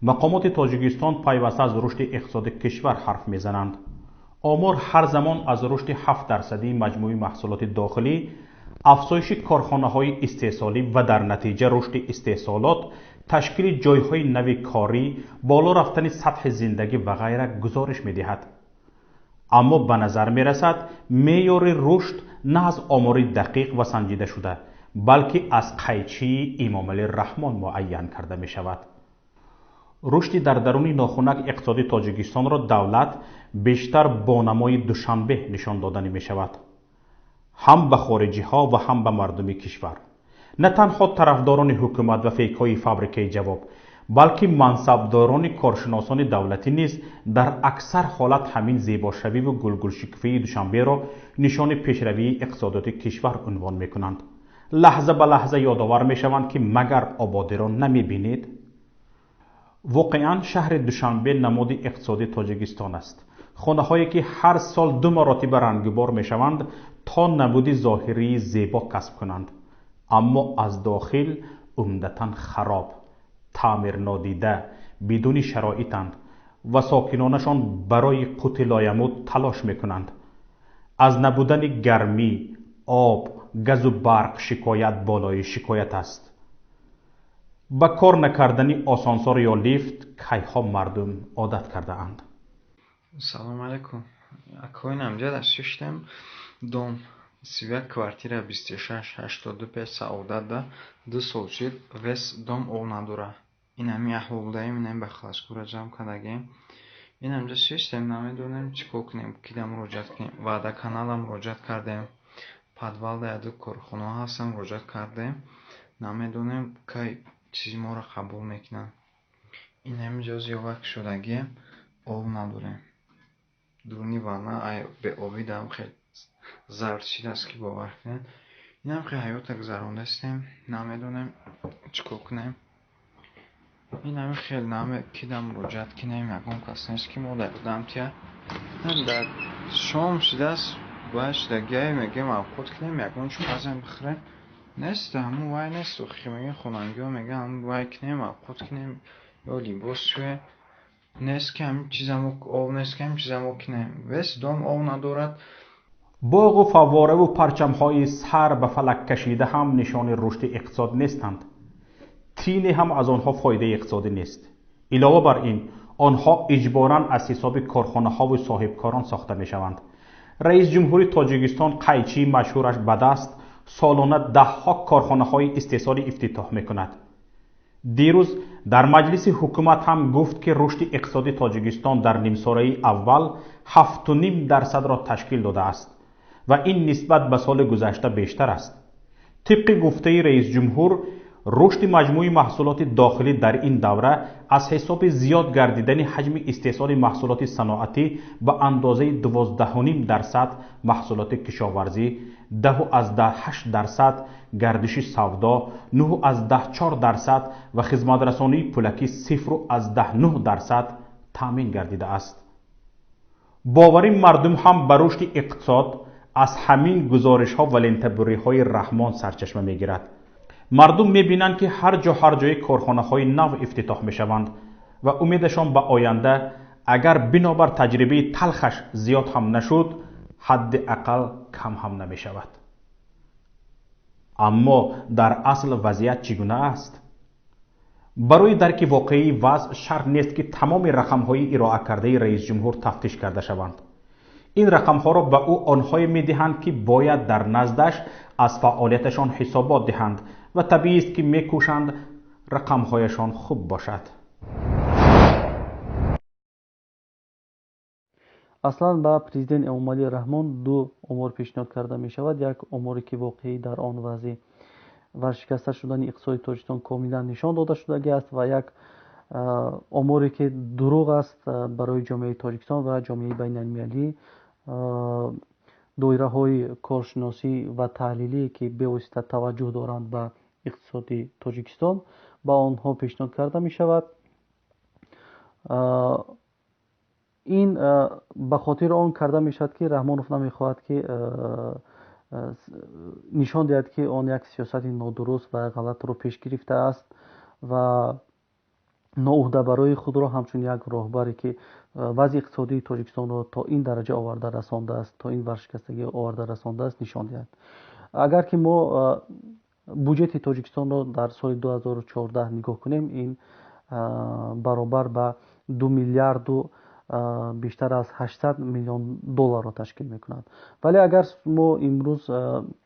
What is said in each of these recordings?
мақомоти тоҷикистон пайваста аз рушди иқтисоди кишвар ҳарф мезананд. омор ҳар замон аз рушди 7% маҷмӯи маҳсулоти дохилӣ, афзоиши корхонаҳои истеҳсолӣ ва дар натиҷа рушди истеҳсолот, ташкили ҷойҳои нави корӣ, боло рафтани сатҳи зиндагӣ ва ғайра гузориш медиҳад. аммо ба назар мерасад меъёри рушд на аз омори дақиқ ва санҷидашуда, балки аз қайчии Эмомалӣ Раҳмон муайян карда мешавад. рушди дар даруни нохунак иқтисоди тоҷикистонро давлат бештар бо намои душанбе нишон доданӣ мешавад, ҳам ба хориҷиҳо ва ҳам ба мардуми кишвар. на танҳо тарафдорони ҳукумат ва фейкҳои фабрикаи ҷавоб, балки мансабдорони коршиносони давлатӣ низ дар аксар ҳолат ҳамин зебошавиву гулгулшикуфаи душанберо нишони пешравии иқтисодиёти кишвар унвон мекунанд. лаҳза ба лаҳза ёдовар мешаванд ки магар ободиро намебинед? воқеан шаҳри душанбе намуди иқтисоди тоҷикистон аст. хонаҳое ки ҳар сол 2 маротиба рангубор мешаванд то намуди зоҳирии зебо касб кунанд, аммо аз дохил умдатан хароб, таъмирнодида, бидуни шароитанд ва сокинонашон барои қути лоямуд талош мекунанд. аз набудани гармӣ, об, газу барқ шикоят болои шикоят аст. ба кор накардани осонсор ё лифт кайҳо мардум одат кардаанд. Салом алейкум. Акоин амҷад аз шиштем дом сивяк квартира 2685 Саодатда 2 сол шид вес дом ов надора. Ин ами аҳвол даем инам ба халашгура ҷамъ кардагем. Ин амҷад шиштем намедонем чикор кунем, кида муроҷиат кунем. Ваъда канала муроҷиат кардем. Подвалда яду корхона ҳастам муроҷиат кардем. Намедонем кай чизи моро қабул мекунанд. Ин ами ҷоз ёвак шудагем, ов надорем. дуруни ванна бе обидам хел зард шидаст ки бовар кунед. Инам хел ҳаёта гузарондастем, намедонем чикор кунем. Инам хел наме кидам муроҷиат кунем, ягон кас нест ки модар дамтия. дар шом шидаст, вай шудагия мегем авқот кунем, ягон чумазам бихӯрем. нест, ҳамун вай нест. охи мегем хонангиҳо мегем ҳамун вай кунем, авқот кунем ё либос шӯем. нест ки ҳамин чизамо ов нест ки ҳамин чизамо кунем. вес дом ов надорад. боғу фаввораву парчамҳои сар ба фалак кашида ҳам нишони рушди иқтисод нестанд. тине ҳам аз онҳо фоидаи иқтисодӣ нест. илова бар ин, онҳо иҷборан аз ҳисоби корхонаҳову соҳибкорон сохта мешаванд. раис ҷумҳури тоҷикистон қайчии машҳураш ба даст солона даҳҳо корхонаҳои истеҳсолӣ ифтитоҳ мекунад. дирӯз дар маҷлиси ҳукумат ҳам гуфт ки рушди иқтисоди тоҷикистон дар нимсораи аввал 7.5% ташкил додааст ва ин нисбат ба соли гузашта бештар аст. тибқи гуфтаи раис ҷумҳур, рушди маҷмӯи маҳсулоти дохилӣ дар ин давра аз ҳисоби зиёд гардидани ҳаҷми истеҳсоли маҳсулоти саноатӣ ба андозаи 12.5% маҳсулоти кишоварзӣ, 10.8% гардиши савдо, 9.4% ва хизматрасонии пулакӣ 0.9% таъмин гардида аст. бовари мардум ҳам ба рушди иқтисод аз ҳамин гузоришҳо ва лентабуриҳои Раҳмон сарчашма мегирад. мардум мебинанд ки ҳар ҷои корхонаҳои нав ифтитоҳ мешаванд ва умедашон ба оянда, агар бинобар таҷрибаи талхаш зиёд ҳам нашуд, ҳадди ақал кам ҳам намешавад. аммо дар асл вазъият чӣ гуна аст? барои дарки воқеии вазъ шарт нест ки тамоми рақамҳои ироакардаи раис ҷумҳур тафтиш карда шаванд. ин рақамҳоро ба ӯ онҳое медиҳанд ки бояд дар наздаш аз фаъолияташон ҳисобот диҳанд ва табиист ки мекӯшанд рақамҳояшон хуб бошад. аслан ба президент Эмомалӣ Раҳмон 2 омор пешниҳод карда мешавад. як оморе ки воқеӣ дар он вазъи варшикаста шудани иқтисоди Тоҷикистон комилан нишон дода шудагӣ аст ва як оморе ки дурӯғ аст барои ҷомеаи Тоҷикистон ва ҷомеаи байналмилалӣ. доираҳои коршиносӣ ва таҳлилӣ ки бевосита таваҷҷӯҳ доранд ба иқтисоди Тоҷикистон ба онҳо пешниҳод карда мешавад. ин ба хотири он карда мешавад ки Раҳмонов намехоҳад ки нишон диҳад ки он як сиёсати нодуруст ва ғалатро пеш гирифтааст ва ноуҳдабарои худро ҳамчун як роҳбаре ки вазъи иқтисодии тоҷикистонро то ин дараҷа оварда расондааст, то ин варшикастагӣ оварда расондааст нишон диҳад. агар ки мо буҷети тоҷикистонро дар соли 2014 нигоҳ кунем, ин баробар ба 2 миллиарду بیشتر از 800 میلیون دلار را تشکیل می‌کند. ولی اگر ما امروز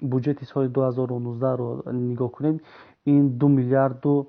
بودجت سال 2019 رو نگاه کنیم، این 2 میلیارد و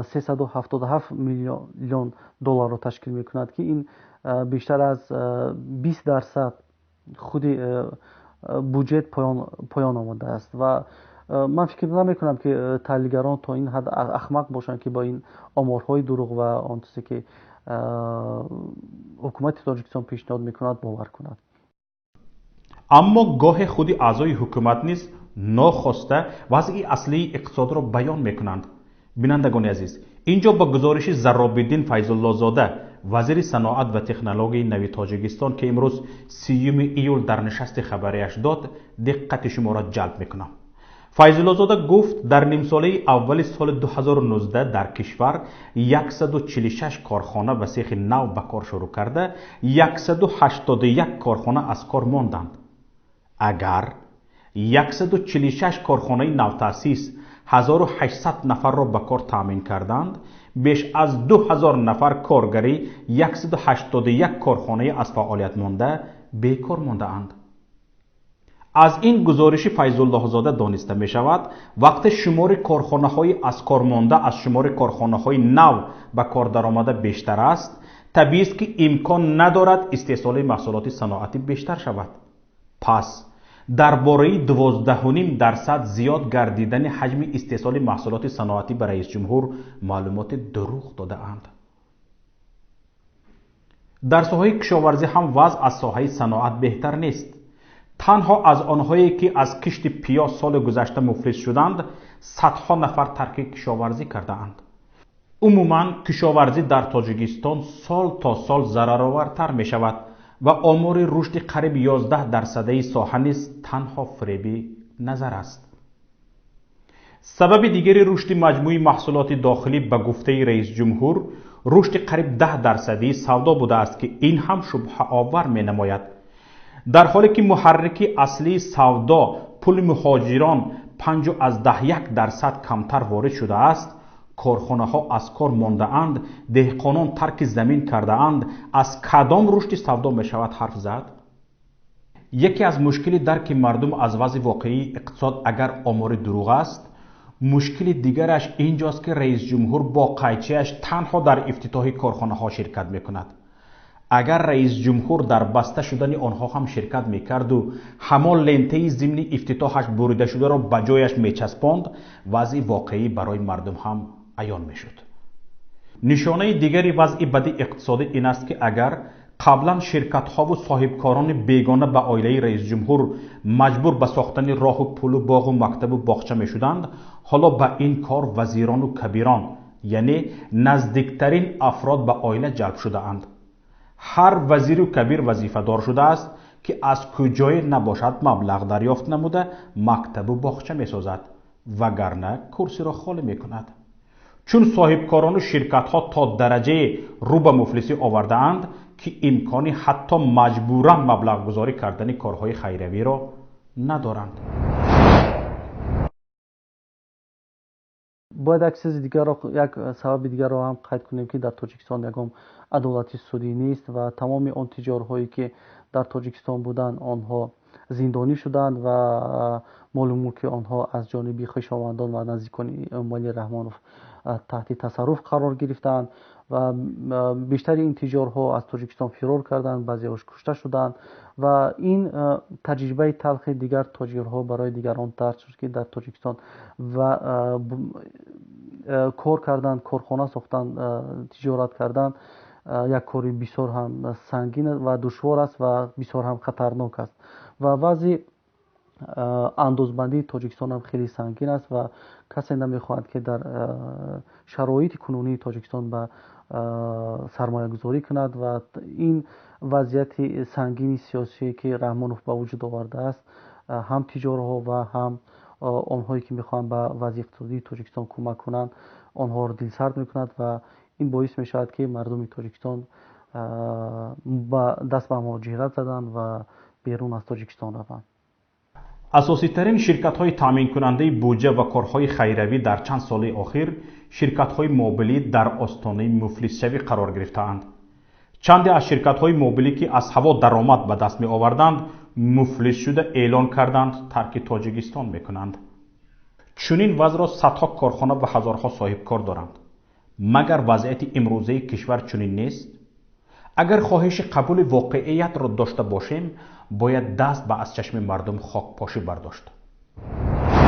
377 میلیون دلار را تشکیل می‌کند که این بیشتر از 20% خود بودجت پایان آمده است و من فکر نمی‌کنم که تحلیلگران تا این حد احمق باشند که با این آمارهای دروغ و آن چیزی که حکومت تاجیکستان پیشنهاد میکند باور کند. اما گاه خودی اعضای حکومت نیز ناخواسته وضع اصلی اقتصاد را بیان میکنند. بینندگان عزیز، اینجا با گزارش زراب‌الدین فیض‌الله زاده وزیر صنعت و تکنولوژی نوی تاجیکستان که امروز 30 ایول در نشست خبریش داد دقت شما را جلب میکنم. فیض‌الله زاده گفت در نیم ساله اول سال 2019 در کشور 146 کارخانه و سیخ نو به کار شروع کرده، 181 کارخانه از کار ماندند. اگر 146 کارخانه نو تأسیس 1800 نفر را به کار تامین کردند، بیش از 2000 نفر کارگری 181 کارخانه از فعالیت مانده بیکار مانده اند. از این گزارش فیض‌الله زاده دانسته می شود وقت شمار کارخانه های از کار مانده از شمار کارخانه های نو به کار درآمده بیشتر است، طبیعی است که امکان ندارد استحصال محصولات صنعتی بیشتر شود. پس درباره 12.5% زیاد گردیدن حجم استحصال محصولات صنعتی به رئیس جمهور معلومات دروغ داده اند. در ساحه کشاورزی هم وضع از ساحه صنعت بهتر نیست. تنها از آنهایی که از کشت پیاز سال گذشته مفلس شدند، صدها نفر ترک کشاورزی کرده اند. عموما کشاورزی در تاجیکستان سال تا سال ضررآورتر می شود و آمار رشد قریب 11% ساحه نیز تنها فریبی نظر است. سبب دیگری رشد مجموعی محصولات داخلی به گفته رئیس جمهور رشد قریب 10% سودا بوده است که این هم شبهه آور می نماید. در حالی که محرک اصلی سودا پول مهاجران 5.1% کمتر وارد شده است، کارخانه ها از کار مانده اند، دهقانان ترک زمین کرده اند، از کدام رشد سودا می شود حرف زد؟ یکی از مشکل درک مردم از وضع واقعی اقتصاد اگر آمار دروغ است، مشکل دیگرش اینجاست که رئیس جمهور با قیچیش تنها در افتتاح کارخانه ها شرکت می کند. اگر رئیس جمهور در بسته شدن آنها هم شرکت میکرد و همان لنته ضمن افتتاحش بریده شده را به جایش میچسباند، وضع واقعی برای مردم هم عیان میشد. نشانه دیگری وضع بد اقتصادی این است که اگر قبلا شرکت ها و صاحبکاران بیگانه به عائله رئیس جمهور مجبور به ساختن راه و پل و باغ و مکتب و باغچه میشدند، حالا به این کار وزیران و کبیران یعنی نزدیکترین افراد به عائله جلب شده اند. هر وزیر و کبیر وظیفه دار شده است که از کجای نباشد مبلغ دریافت نموده مکتب و باغچه می سازد، وگرنه کرسی را خالی می کند. چون صاحبکاران و شرکت ها تا درجه رو به مفلسی آورده اند که امکانی حتی مجبورا مبلغ گذاری کردن کارهای خیریوی را ندارند. باید یک سبب دیگر را هم قید کنیم که در تاجیکستان یکم عدالت سودی نیست و تمام آن تجارهایی که در تاجیکستان بودند آنها زندانی شدند و معلوم که آنها از جانب خویشاوندان و نزدیکان اموال رحمانوف تحت تصرف قرار گرفتند و بیشتر این تجارها از تاجیکستان فرار کردند، بعضی‌هاش کشته شدند و این تجربه تلخ دیگر تاجرها برای دیگران درس شد که در تاجیکستان و کار کردند، کارخانه ساختند، تجارت کردند یک کاری بسیار هم سنگین و دشوار است و بسیار هم خطرناک است و وضع اندازبندی تاجیکستان هم خیلی سنگین است و کسی نمیخواهد که در شرایط کنونی تاجیکستان به سرمایه گذاری کند و این وضعیت سنگین سیاسی که رحمانوف به وجود آورده است هم تجارها و هم آنهایی که میخوان به وضع اقتصادی تاجیکستان کمک کنند آنها را دلسرد میکند و این باعث می شود که مردم تاجیکستان دست به مهاجرت زدند و بیرون از تاجیکستان روند. اساسی ترین شرکت های تامین کننده بودجه و کارهای خیروی در چند سال اخیر شرکت های موبیلی در آستانه مفلس شوی قرار گرفتند. چندی از شرکت های موبیلی که از هوا درآمد به دست می آوردند مفلس شده اعلان کردند ترک تاجیکستان می کنند. چنین وضع را صدها کارخانه و هزارها صاحب کار دارند. مگر وضعیت امروزه کشور چنین نیست؟ اگر خواهش قبول واقعیت را داشته باشیم باید دست به از چشم مردم خاک پاشی برداشت.